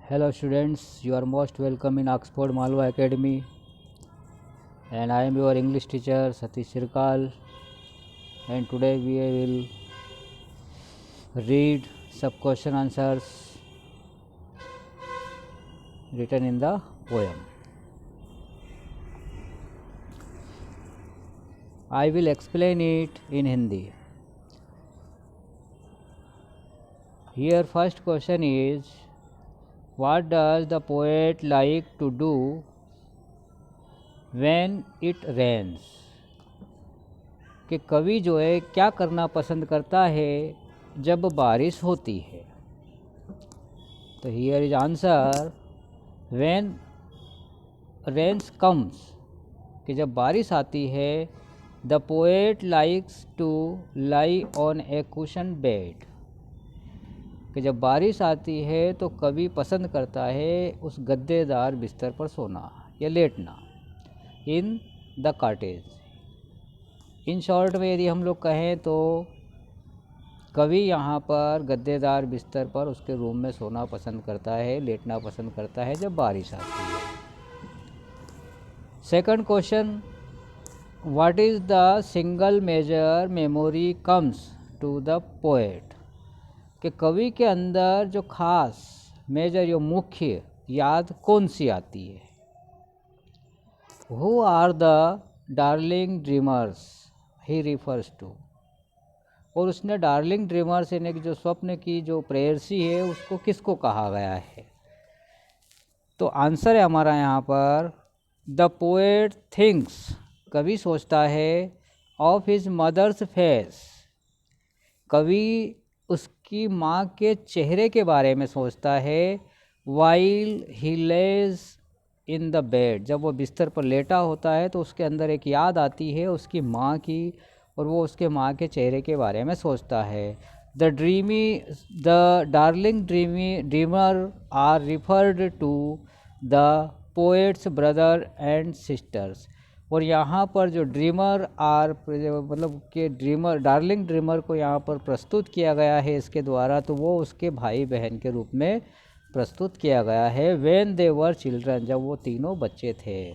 Hello students, you are most welcome in Oxford Malwa Academy, and I am your English teacher Satish Sirkal, and today we will read some question answers written in the poem. I will explain it in Hindi. Here first question is, what does the poet like to do when it rains? कि कवि जो है क्या करना पसंद करता है जब बारिश होती है। तो here is answer, when rains comes, कि जब बारिश आती है, the poet likes to lie on a cushion bed, कि जब बारिश आती है तो कवि पसंद करता है उस गद्देदार बिस्तर पर सोना या लेटना, in the cottage. In short में यदि हम लोग कहें तो कवि यहाँ पर गद्देदार बिस्तर पर उसके रूम में सोना पसंद करता है, लेटना पसंद करता है जब बारिश आती है। Second question, what is the single major memory comes to the poet, कि कवि के अंदर जो खास मेजर या मुख्य याद कौन सी आती है। Who are the darling dreamers he refers to, और उसने डार्लिंग ड्रीमर्स यानी कि जो स्वप्न की जो प्रेयसी है उसको किसको कहा गया है। तो आंसर है हमारा यहाँ पर, द पोएट थिंक्स, कवि सोचता है, ऑफ हिज मदर्स फेस, कवि उसकी माँ के चेहरे के बारे में सोचता है, while he lays in the bed, जब वो बिस्तर पर लेटा होता है तो उसके अंदर एक याद आती है उसकी माँ की, और वो उसके माँ के चेहरे के बारे में सोचता है। The darling dreamer are referred to the poet's brother and sisters, और यहाँ पर जो ड्रीमर आर मतलब कि ड्रीमर डार्लिंग ड्रीमर को यहाँ पर प्रस्तुत किया गया है इसके द्वारा, तो वो उसके भाई बहन के रूप में प्रस्तुत किया गया है। व्हेन दे वर चिल्ड्रन, जब वो तीनों बच्चे थे।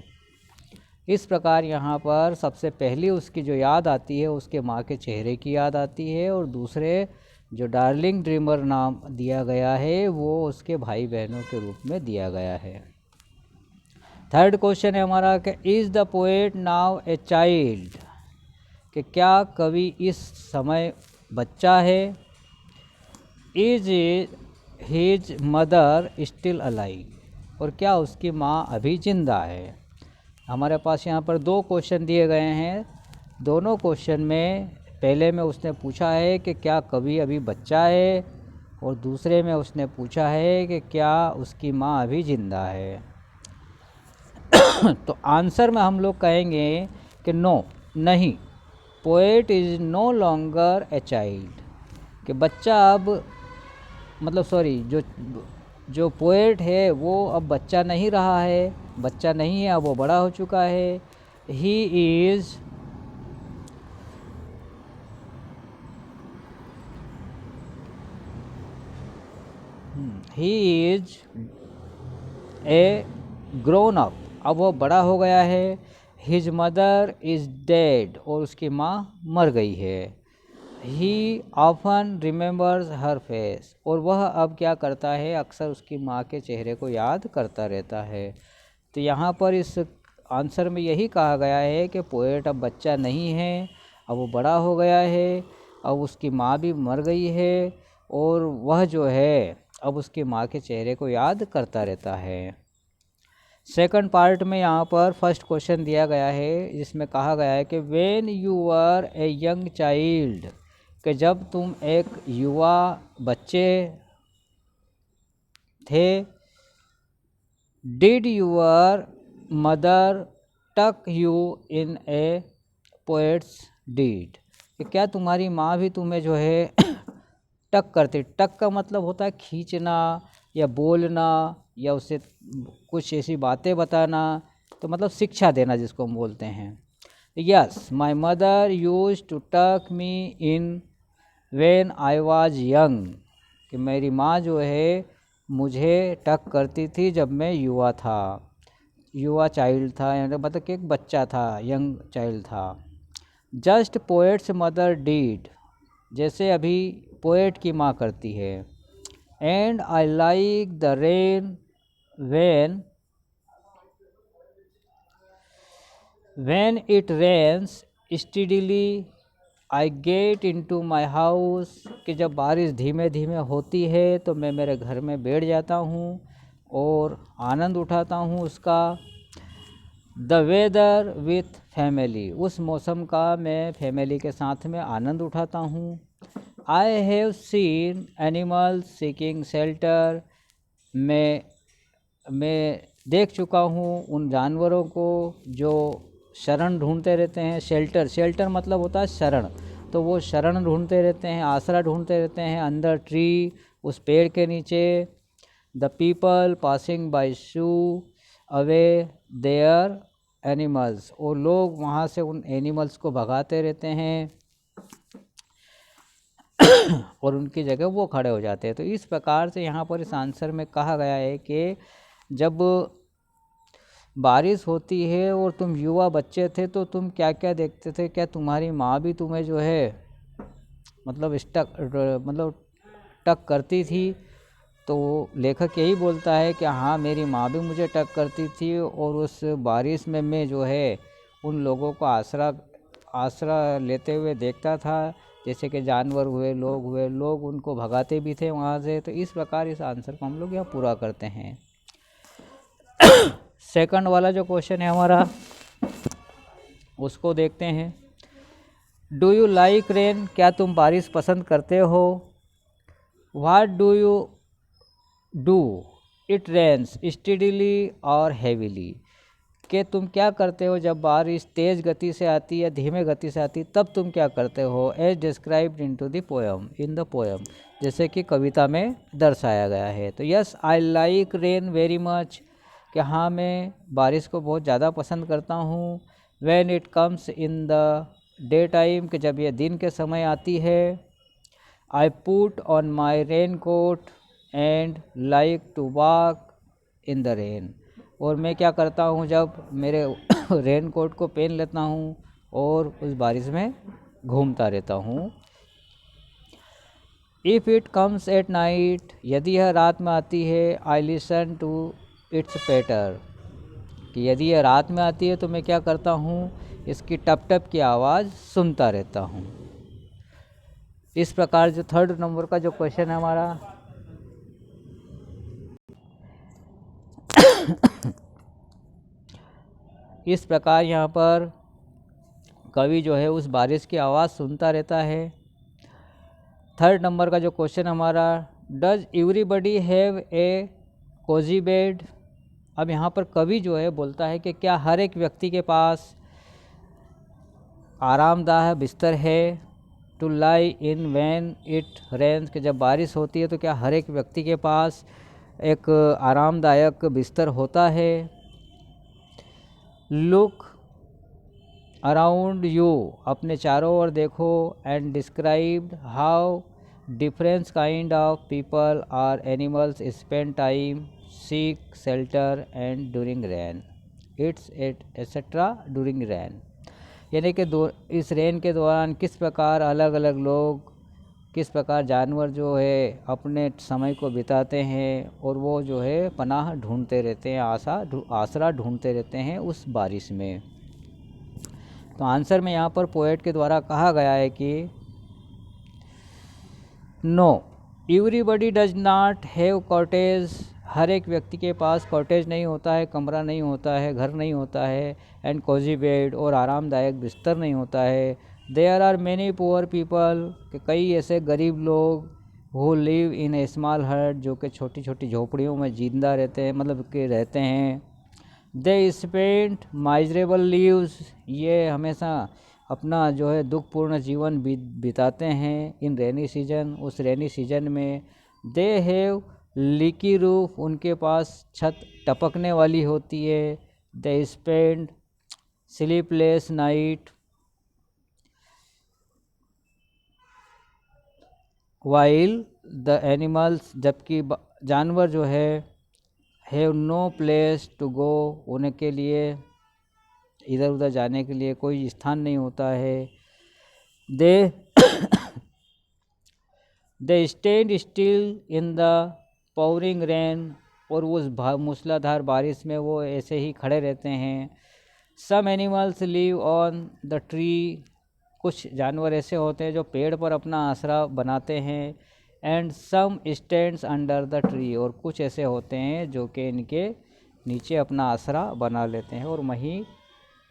इस प्रकार यहाँ पर सबसे पहली उसकी जो याद आती है उसके माँ के चेहरे की याद आती है, और दूसरे जो डार्लिंग ड्रीमर नाम दिया गया है वो उसके भाई बहनों के रूप में दिया गया है। थर्ड क्वेश्चन है हमारा कि is the poet now A child, कि क्या कवि इस समय बच्चा है। Is his mother still alive, और क्या उसकी माँ अभी जिंदा है। हमारे पास यहाँ पर दो क्वेश्चन दिए गए हैं। दोनों क्वेश्चन में पहले में उसने पूछा है कि क्या कवि अभी बच्चा है, और दूसरे में उसने पूछा है कि क्या उसकी माँ अभी जिंदा है। तो आंसर में हम लोग कहेंगे कि नो, नहीं, poet is no longer a child, कि बच्चा अब मतलब सॉरी जो पोएट है वो अब बच्चा नहीं रहा है, बच्चा नहीं है, अब वो बड़ा हो चुका है। He is a grown up, अब वो बड़ा हो गया है। हिज मदर इज़ डेड, और उसकी माँ मर गई है। ही ऑफन रिमेंबर्स हर फेस, और वह अब क्या करता है, अक्सर उसकी माँ के चेहरे को याद करता रहता है। तो यहाँ पर इस आंसर में यही कहा गया है कि पोएट अब बच्चा नहीं है, अब वो बड़ा हो गया है, अब उसकी माँ भी मर गई है, और वह जो है अब उसकी माँ के चेहरे को याद करता रहता है। सेकंड पार्ट में यहाँ पर फर्स्ट क्वेश्चन दिया गया है जिसमें कहा गया है कि when you are a young child, कि जब तुम एक युवा बच्चे थे, did your mother tuck you in a poet's deed, कि क्या तुम्हारी माँ भी तुम्हें जो है टक करती। टक का मतलब होता है खींचना या बोलना या उसे कुछ ऐसी बातें बताना, तो मतलब शिक्षा देना जिसको हम बोलते हैं। Yes, my mother use to tuck me in when I was young, कि मेरी माँ जो है मुझे टक करती थी जब मैं युवा था, युवा चाइल्ड था, यानी मतलब कि एक बच्चा था, यंग चाइल्ड था। जस्ट पोएट्स मदर डीड, जैसे अभी पोएट की माँ करती है। And I like the rain when it rains steadily I get into my house, कि जब बारिश धीमे धीमे होती है तो मैं मेरे घर में बैठ जाता हूँ और आनंद उठाता हूँ उसका। द वेदर विथ फैमिली, उस मौसम का मैं फैमिली के साथ में आनंद उठाता हूँ। I have seen animals seeking shelter, मैं देख चुका हूँ उन जानवरों को जो शरण ढूंढते रहते हैं। शेल्टर मतलब होता है शरण, तो वो शरण ढूंढते रहते हैं, आसरा ढूंढते रहते हैं अंदर ट्री, उस पेड़ के नीचे। The people passing by shoe away there animals, और लोग वहाँ से उन एनिमल्स को भगाते रहते हैं और उनकी जगह वो खड़े हो जाते हैं। तो इस प्रकार से यहाँ पर इस आंसर में कहा गया है कि जब बारिश होती है और तुम युवा बच्चे थे तो तुम क्या क्या देखते थे, क्या तुम्हारी माँ भी तुम्हें जो है मतलब टक करती थी? तो लेखक यही बोलता है कि हाँ, मेरी माँ भी मुझे टक करती थी और उस बारिश में मैं जो है उन लोगों को आसरा लेते हुए देखता था, जैसे कि जानवर हुए, लोग उनको भगाते भी थे वहाँ से। तो इस प्रकार इस आंसर को हम लोग यहाँ पूरा करते हैं। सेकंड वाला जो क्वेश्चन है हमारा, उसको देखते हैं। डू यू लाइक रेन, क्या तुम बारिश पसंद करते हो? What do you do it rains steadily और हैवीली, कि तुम क्या करते हो जब बारिश तेज़ गति से आती है, धीमे गति से आती, तब तुम क्या करते हो? As described in the poem, जैसे कि कविता में दर्शाया गया है। तो yes, I like rain very much, कि हाँ, मैं बारिश को बहुत ज़्यादा पसंद करता हूँ। When it comes in the day time, कि जब ये दिन के समय आती है। I put on my rain coat and like to walk in the rain, और मैं क्या करता हूँ जब मेरे रेन कोट को पहन लेता हूँ और उस बारिश में घूमता रहता हूँ। If it comes at night, यदि यह रात में आती है। आई लिसन टू इट्स पैटर, कि यदि यह रात में आती है तो मैं क्या करता हूँ, इसकी टप टप की आवाज़ सुनता रहता हूँ। इस प्रकार जो थर्ड नंबर का जो क्वेश्चन है हमारा, इस प्रकार यहाँ पर कवि जो है उस बारिश की आवाज़ सुनता रहता है। थर्ड नंबर का जो क्वेश्चन हमारा, does everybody have a cozy bed. अब यहाँ पर कवि जो है बोलता है कि क्या हर एक व्यक्ति के पास आरामदायक बिस्तर है। To lie in when it rains, कि जब बारिश होती है तो क्या हर एक व्यक्ति के पास एक आरामदायक बिस्तर होता है। लुक अराउंड यू, अपने चारों ओर देखो। And describe how different kind of people are animals spend time seek shelter and during rain, it's etcetera during rain, यानी कि इस रेन के दौरान किस प्रकार अलग अलग लोग, किस प्रकार जानवर जो है अपने समय को बिताते हैं और वो जो है पनाह ढूंढते रहते हैं, आसरा ढूंढते रहते हैं उस बारिश में। तो आंसर में यहाँ पर पोएट के द्वारा कहा गया है कि no everybody does not have cottage, हर एक व्यक्ति के पास कॉटेज नहीं होता है, कमरा नहीं होता है, घर नहीं होता है। एंड कोजी बेड, और आरामदायक बिस्तर नहीं होता है। There are many poor people, कि कई ऐसे गरीब लोग who live in a small hut, जो कि छोटी छोटी झोपड़ियों में जिंदा रहते हैं, मतलब कि रहते हैं। दे स्पेंड माइजरेबल लीव्स, ये हमेशा अपना जो है दुखपूर्ण जीवन बिताते हैं। इन रेनी सीजन, उस रेनी सीजन में। दे हैव लीकी रूफ, उनके पास छत टपकने वाली होती है। They spend sleepless night while the animals, जबकि जानवर जो है have no place to go, उनके लिए इधर उधर जाने के लिए कोई स्थान नहीं होता है। They they stand still in the pouring rain, और उस मूसलाधार बारिश में वो ऐसे ही खड़े रहते हैं। Some animals live on the tree, कुछ जानवर ऐसे होते हैं जो पेड़ पर अपना आसरा बनाते हैं। And some stands under the tree, और कुछ ऐसे होते हैं जो कि इनके नीचे अपना आसरा बना लेते हैं और वहीं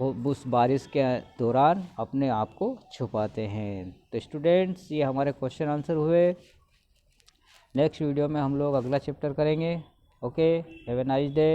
उस बारिश के दौरान अपने आप को छुपाते हैं। तो स्टूडेंट्स, ये हमारे क्वेश्चन आंसर हुए। नेक्स्ट वीडियो में हम लोग अगला चैप्टर करेंगे। Okay, have a nice day.